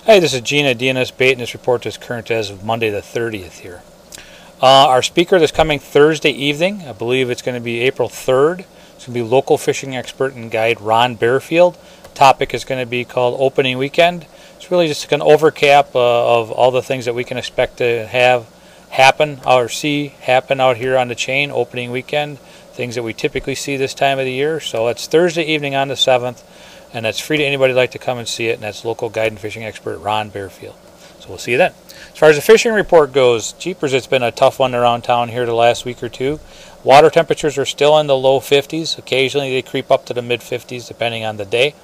Hey, this is Gene at DNS Bait, and this report is current as of Monday the 30th here. Our speaker this coming Thursday evening, I believe it's going to be April 3rd. It's going to be local fishing expert and guide Ron Bearfield. Topic is going to be called Opening Weekend. It's really just an overcap of all the things that we can expect to have happen or see happen out here on the chain opening weekend. Things that we typically see this time of the year. So it's Thursday evening on the 7th. And that's free to anybody who'd like to come and see it, and that's local guide and fishing expert Ron Bearfield. So we'll see you then. As far as the fishing report goes, jeepers, it's been a tough one around town here the last week or two. Water temperatures are still in the low 50s. Occasionally they creep up to the mid 50s depending on the day,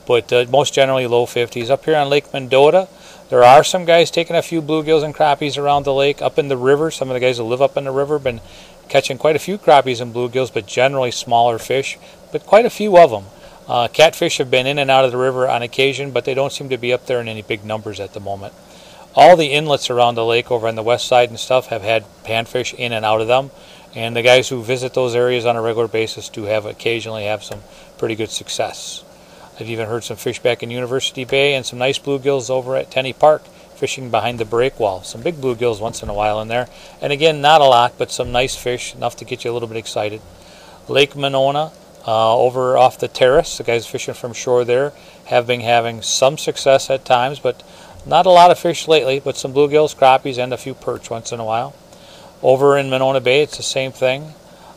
but most generally low 50s. Up here on Lake Mendota, there are some guys taking a few bluegills and crappies around the lake. Up in the river, some of the guys who live up in the river have been catching quite a few crappies and bluegills, but generally smaller fish, but quite a few of them. Catfish have been in and out of the river on occasion, but they don't seem to be up there in any big numbers at the moment. All the inlets around the lake over on the west side and stuff have had panfish in and out of them, and the guys who visit those areas on a regular basis do occasionally have some pretty good success. I've even heard some fish back in University Bay and some nice bluegills over at Tenney Park fishing behind the break wall. Some big bluegills once in a while in there, and again, not a lot, but some nice fish, enough to get you a little bit excited. Lake Monona, over off the terrace, the guys fishing from shore there have been having some success at times, but not a lot of fish lately, but some bluegills, crappies, and a few perch once in a while. Over in Monona Bay, it's the same thing.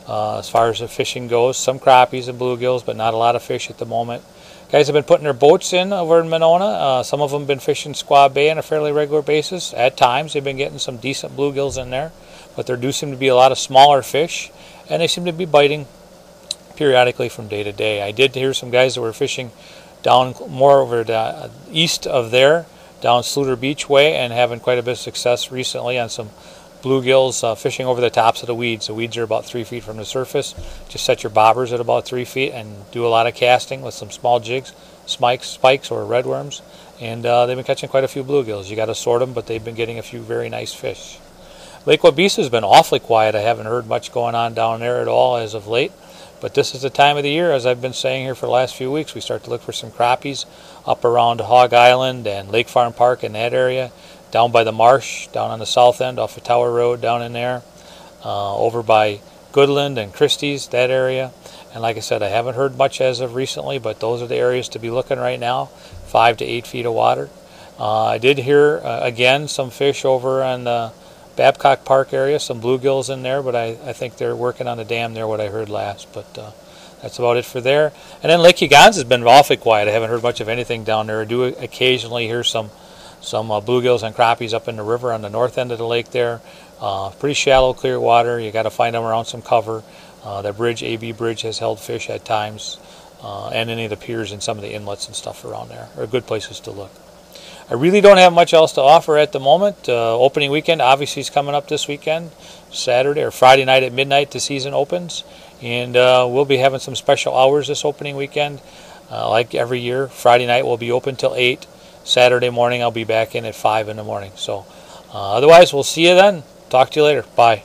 As far as the fishing goes, some crappies and bluegills, but not a lot of fish at the moment. Guys have been putting their boats in over in Monona. Some of them have been fishing Squaw Bay on a fairly regular basis. At times, they've been getting some decent bluegills in there, but there do seem to be a lot of smaller fish, and they seem to be biting periodically from day to day. I did hear some guys that were fishing down more over the east of there, down Sluter Beach way, and having quite a bit of success recently on some bluegills fishing over the tops of the weeds. The weeds are about 3 feet from the surface. Just set your bobbers at about 3 feet and do a lot of casting with some small jigs, spikes or redworms, and they've been catching quite a few bluegills. You got to sort them, but they've been getting a few very nice fish. Lake Wabeesa has been awfully quiet. I haven't heard much going on down there at all as of late. But this is the time of the year, as I've been saying here for the last few weeks, we start to look for some crappies up around Hog Island and Lake Farm Park in that area, down by the marsh, down on the south end off of Tower Road, down in there, over by Goodland and Christie's, that area. And like I said, I haven't heard much as of recently, but those are the areas to be looking right now, 5 to 8 feet of water. I did hear, again, some fish over on the Babcock Park area, some bluegills in there, but I think they're working on the dam there, what I heard last. But that's about it for there. And then Lake Hugon's has been awfully quiet. I haven't heard much of anything down there. I do occasionally hear some bluegills and crappies up in the river on the north end of the lake there. Pretty shallow, clear water. You got to find them around some cover. The bridge, AB Bridge, has held fish at times, and any of the piers and some of the inlets and stuff around there are good places to look. I really don't have much else to offer at the moment. Opening weekend obviously is coming up this weekend. Saturday or Friday night at midnight the season opens. And we'll be having some special hours this opening weekend. Like every year, Friday night will be open till 8. Saturday morning I'll be back in at 5 in the morning. So otherwise, we'll see you then. Talk to you later. Bye.